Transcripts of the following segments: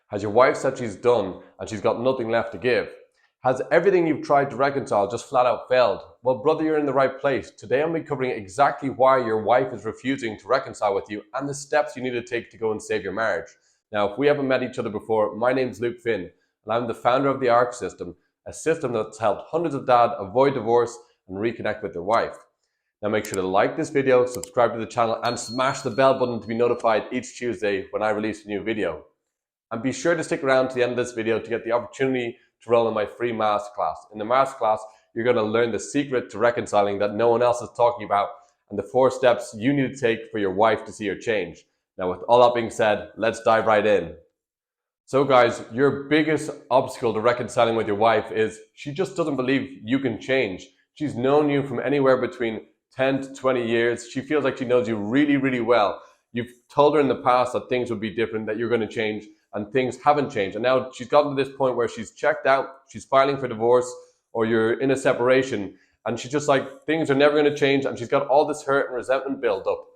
Has your wife said she's done and she's got nothing left to give? Has everything you've tried to reconcile just flat out failed? Well, brother, you're in the right place. Today I'm going to be covering exactly why your wife is refusing to reconcile with you and the steps you need to take to go and save your marriage. Now, if we haven't met each other before, my name's Luke Finn, and I'm the founder of the ARC system, a system that's helped hundreds of dads avoid divorce and reconnect with their wife. Now make sure to like this video, subscribe to the channel, and smash the bell button to be notified each Tuesday when I release a new video. And be sure to stick around to the end of this video to get the opportunity to roll in my free masterclass. In the masterclass, you're going to learn the secret to reconciling that no one else is talking about and the 4 steps you need to take for your wife to see her change. Now, with all that being said, let's dive right in. So guys, your biggest obstacle to reconciling with your wife is she just doesn't believe you can change. She's known you from anywhere between 10 to 20 years. She feels like she knows you really, really well. You've told her in the past that things would be different, that you're going to change, and things haven't changed. And now she's gotten to this point where she's checked out, she's filing for divorce, or you're in a separation, and she's just like, things are never going to change, and she's got all this hurt and resentment built up.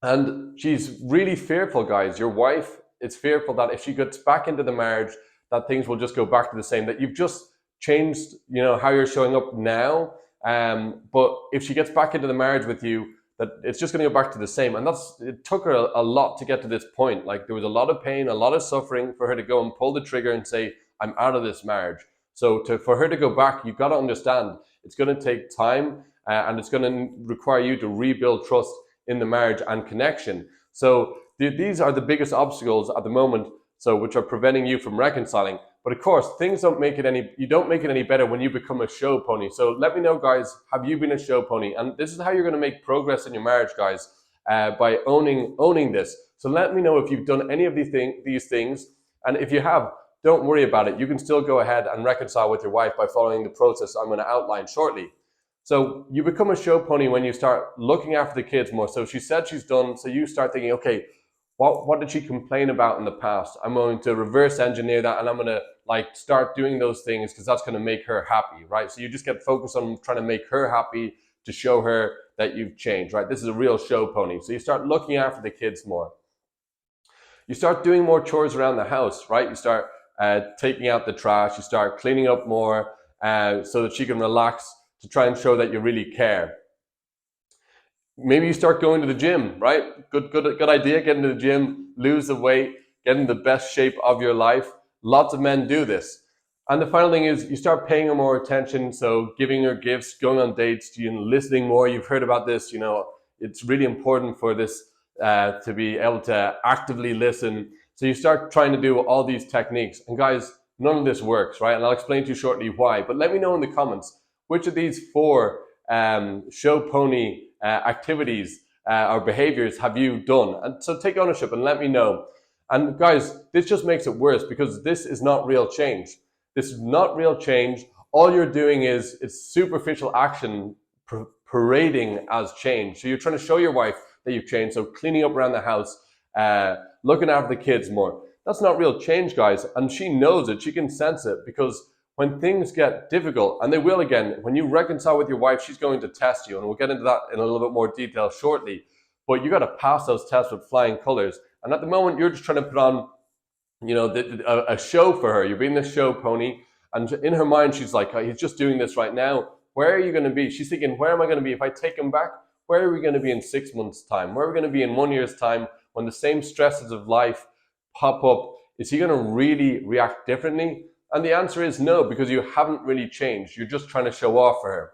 And she's really fearful, guys. Your wife is fearful that if she gets back into the marriage, that things will just go back to the same, that you've just changed, how you're showing up now. But if she gets back into the marriage with you, that it's just going to go back to the same. And it took her a lot to get to this point. Like, there was a lot of pain, a lot of suffering for her to go and pull the trigger and say, I'm out of this marriage. So for her to go back, you've got to understand it's going to take time, and it's going to require you to rebuild trust in the marriage and connection. So these are the biggest obstacles at the moment, which are preventing you from reconciling. But of course, you don't make it any better when you become a show pony. So let me know, guys, have you been a show pony? And this is how you're going to make progress in your marriage, guys, by owning this. So let me know if you've done any of these things. And if you have, don't worry about it. You can still go ahead and reconcile with your wife by following the process I'm going to outline shortly. So you become a show pony when you start looking after the kids more. So she said she's done. So you start thinking, okay, what did she complain about in the past? I'm going to reverse engineer that, and I'm going to start doing those things because that's going to make her happy, right? So you just get focused on trying to make her happy to show her that you've changed, right? This is a real show pony. So you start looking after the kids more. You start doing more chores around the house, right? You start taking out the trash. You start cleaning up more so that she can relax, to try and show that you really care. Maybe you start going to the gym, right? Good idea. Get into the gym, lose the weight, get in the best shape of your life. Lots of men do this. And the final thing is you start paying her more attention. So giving her gifts, going on dates, listening more. You've heard about this. It's really important for this to be able to actively listen. So you start trying to do all these techniques. And guys, none of this works, right? And I'll explain to you shortly why. But let me know in the comments, which of these 4 show pony activities or behaviors have you done? And so take ownership and let me know. And guys, this just makes it worse because this is not real change. This is not real change. All you're doing is it's superficial action parading as change. So you're trying to show your wife that you've changed. So cleaning up around the house, looking after the kids more. That's not real change, guys. And she knows it. She can sense it, because when things get difficult, and they will again, when you reconcile with your wife, she's going to test you. And we'll get into that in a little bit more detail shortly. But you got to pass those tests with flying colors. And at the moment, you're just trying to put on, a show for her. You're being the show pony. And in her mind, she's like, oh, he's just doing this right now. Where are you going to be? She's thinking, where am I going to be if I take him back? Where are we going to be in 6 months' time? Where are we going to be in 1 year's time when the same stresses of life pop up? Is he going to really react differently? And the answer is no, because you haven't really changed. You're just trying to show off for her.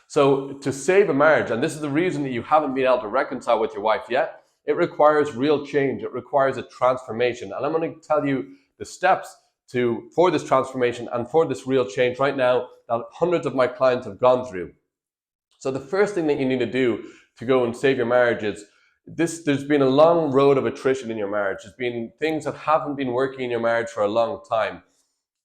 So to save a marriage, and this is the reason that you haven't been able to reconcile with your wife yet, it requires real change. It requires a transformation. And I'm going to tell you the steps for this transformation and for this real change right now that hundreds of my clients have gone through. So the first thing that you need to do to go and save your marriage is there's been a long road of attrition in your marriage. There's been things that haven't been working in your marriage for a long time.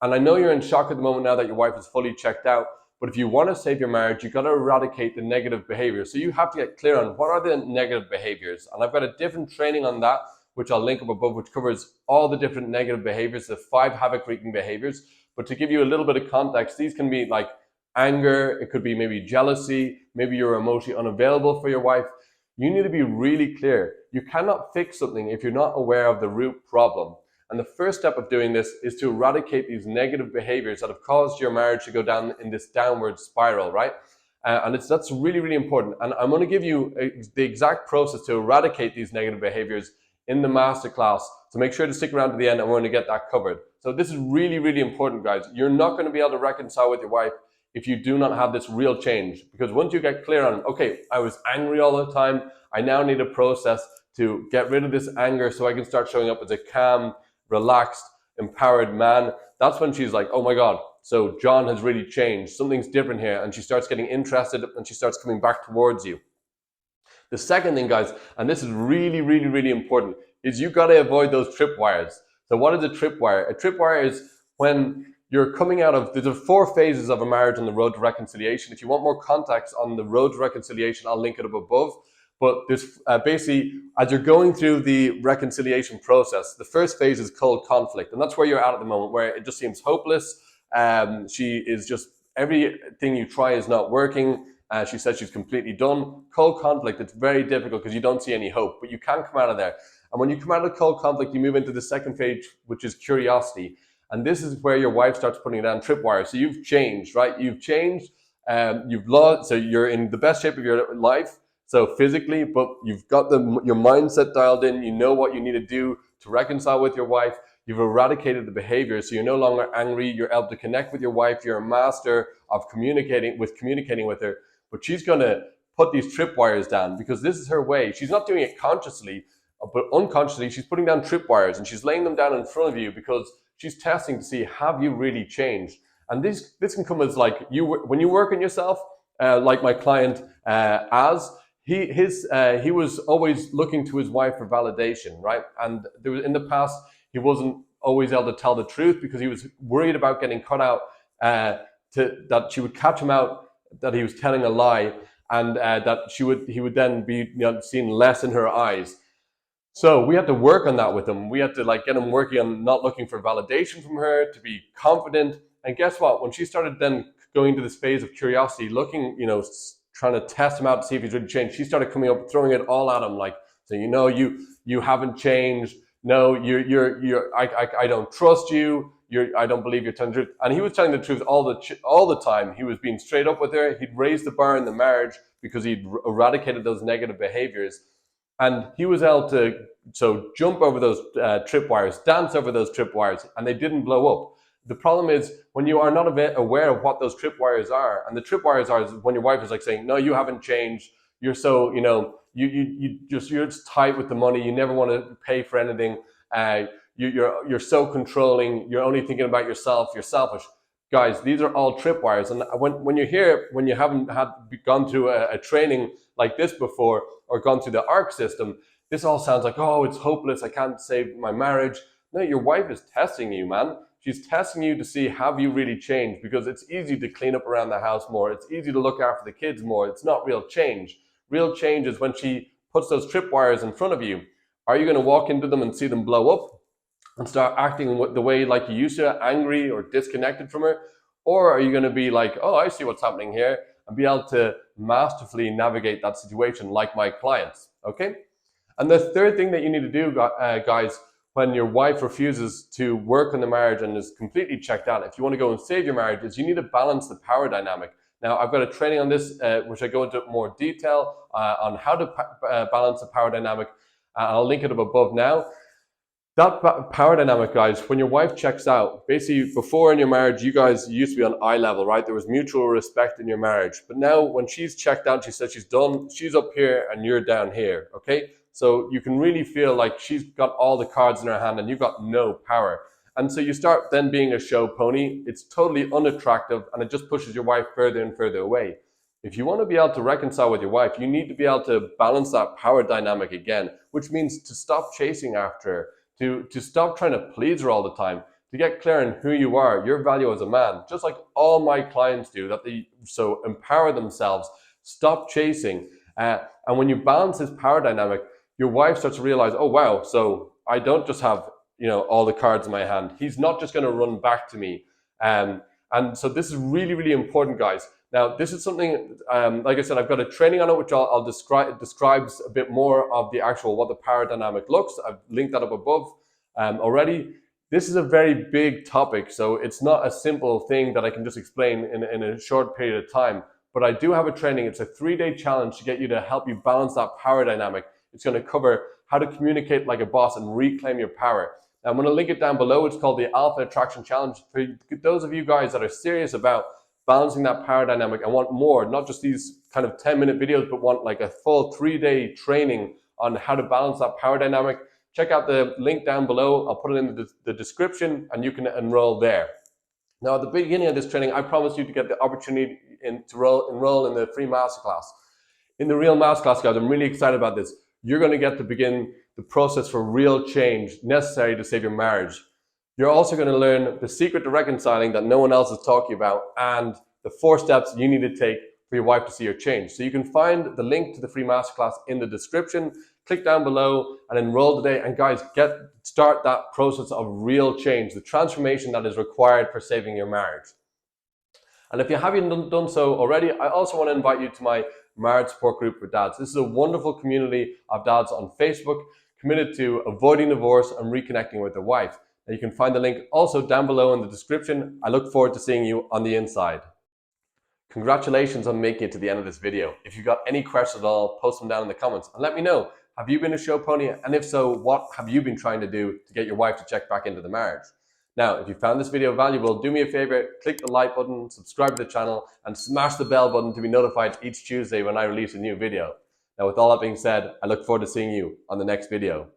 And I know you're in shock at the moment now that your wife is fully checked out, but if you want to save your marriage, you've got to eradicate the negative behaviors. So you have to get clear on what are the negative behaviors. And I've got a different training on that, which I'll link up above, which covers all the different negative behaviors, the 5 havoc-wreaking behaviors. But to give you a little bit of context, these can be like anger, it could be maybe jealousy, maybe you're emotionally unavailable for your wife. You need to be really clear. You cannot fix something if you're not aware of the root problem. And the first step of doing this is to eradicate these negative behaviors that have caused your marriage to go down in this downward spiral, right? And that's really, really important. And I'm going to give you the exact process to eradicate these negative behaviors in the masterclass. So make sure to stick around to the end and we're going to get that covered. So this is really, really important, guys. You're not going to be able to reconcile with your wife if you do not have this real change. Because once you get clear on, okay, I was angry all the time, I now need a process to get rid of this anger so I can start showing up as a calm, relaxed, empowered man. That's when she's like, oh my God, so John has really changed. Something's different here. And she starts getting interested and she starts coming back towards you. The second thing, guys, and this is really, really, really important, is you got to avoid those tripwires. So what is a tripwire? A tripwire is when you're coming out of, there's 4 phases of a marriage on the road to reconciliation. If you want more context on the road to reconciliation, I'll link it up above. But there's basically, as you're going through the reconciliation process, the first phase is cold conflict. And that's where you're at the moment, where it just seems hopeless. She is just, everything you try is not working. She says she's completely done. Cold conflict, it's very difficult because you don't see any hope, but you can come out of there. And when you come out of cold conflict, you move into the second phase, which is curiosity. And this is where your wife starts putting down tripwires. So you've changed, right? You've changed. You've lost. So you're in the best shape of your life. So physically, but you've got your mindset dialed in. You know what you need to do to reconcile with your wife. You've eradicated the behavior. So you're no longer angry. You're able to connect with your wife. You're a master of communicating with her. But she's going to put these tripwires down because this is her way. She's not doing it consciously, but unconsciously, she's putting down tripwires and she's laying them down in front of you because she's testing to see, have you really changed? And this can come as like when you work on yourself, like my client he was always looking to his wife for validation, right? And there was, in the past, he wasn't always able to tell the truth because he was worried about getting cut out, that she would catch him out, that he was telling a lie, and that he would then be seen less in her eyes. So we had to work on that with him. We had to get him working on not looking for validation from her, to be confident. And guess what? When she started then going into this phase of curiosity, looking, trying to test him out to see if he's really changed, she started coming up, throwing it all at him, you haven't changed. No, I don't trust you. I don't believe you're telling the truth. And he was telling the truth all the time. He was being straight up with her. He'd raised the bar in the marriage because he'd eradicated those negative behaviors. And he was able to jump over those tripwires, dance over those tripwires, and they didn't blow up. The problem is when you are not aware of what those tripwires are, and the tripwires are when your wife is saying, no, you haven't changed. You're so, you're just tight with the money. You never want to pay for anything. You're so controlling. You're only thinking about yourself. You're selfish. Guys, these are all tripwires. And when you're here, when you haven't gone through a training like this before or gone through the ARC system, this all sounds like, oh, it's hopeless. I can't save my marriage. No, your wife is testing you, man. She's testing you to see, have you really changed? Because it's easy to clean up around the house more. It's easy to look after the kids more. It's not real change. Real change is when she puts those tripwires in front of you. Are you going to walk into them and see them blow up and start acting the way like you used to, angry or disconnected from her? Or are you going to be like, oh, I see what's happening here, and be able to masterfully navigate that situation like my clients, okay? And the third thing that you need to do, guys, when your wife refuses to work on the marriage and is completely checked out, if you want to go and save your marriage, is you need to balance the power dynamic. Now, I've got a training on this, which I go into more detail on how to balance the power dynamic. I'll link it up above now. That power dynamic, guys, when your wife checks out, basically before in your marriage, you guys used to be on eye level, right? There was mutual respect in your marriage. But now when she's checked out, she said she's done, she's up here and you're down here, okay? So you can really feel like she's got all the cards in her hand and you've got no power. And so you start then being a show pony. It's totally unattractive and it just pushes your wife further and further away. If you want to be able to reconcile with your wife, you need to be able to balance that power dynamic again, which means to stop chasing after her, to stop trying to please her all the time, to get clear on who you are, your value as a man, just like all my clients do, that they so empower themselves, stop chasing. And when you balance this power dynamic, your wife starts to realize, oh, wow, so I don't just have, all the cards in my hand. He's not just going to run back to me. And so this is really, really important, guys. Now, this is something, like I said, I've got a training on it, which I'll describe. It describes a bit more of the actual, what the power dynamic looks. I've linked that up above. already. This is a very big topic, so it's not a simple thing that I can just explain in a short period of time. But I do have a training. It's a 3-day challenge to get you to help you balance that power dynamic. It's going to cover how to communicate like a boss and reclaim your power. I'm going to link it down below. It's called the Alpha Attraction Challenge. For those of you guys that are serious about balancing that power dynamic and want more, not just these kind of 10-minute videos, but want like a full 3-day training on how to balance that power dynamic, check out the link down below. I'll put it in the description and you can enroll there. Now, at the beginning of this training, I promised you to get the opportunity to enroll in the free masterclass. In the real masterclass, guys, I'm really excited about this. You're going to get to begin the process for real change necessary to save your marriage. You're also going to learn the secret to reconciling that no one else is talking about and the 4 steps you need to take for your wife to see your change. So you can find the link to the free masterclass in the description. Click down below and enroll today. And guys, start that process of real change, the transformation that is required for saving your marriage. And if you haven't done so already, I also want to invite you to my marriage support group for dads. This is a wonderful community of dads on Facebook committed to avoiding divorce and reconnecting with their wife. And you can find the link also down below in the description. I look forward to seeing you on the inside. Congratulations on making it to the end of this video. If you've got any questions at all, post them down in the comments and let me know. Have you been a show pony? And if so, what have you been trying to do to get your wife to check back into the marriage? Now, if you found this video valuable, do me a favor, click the like button, subscribe to the channel, and smash the bell button to be notified each Tuesday when I release a new video. Now, with all that being said, I look forward to seeing you on the next video.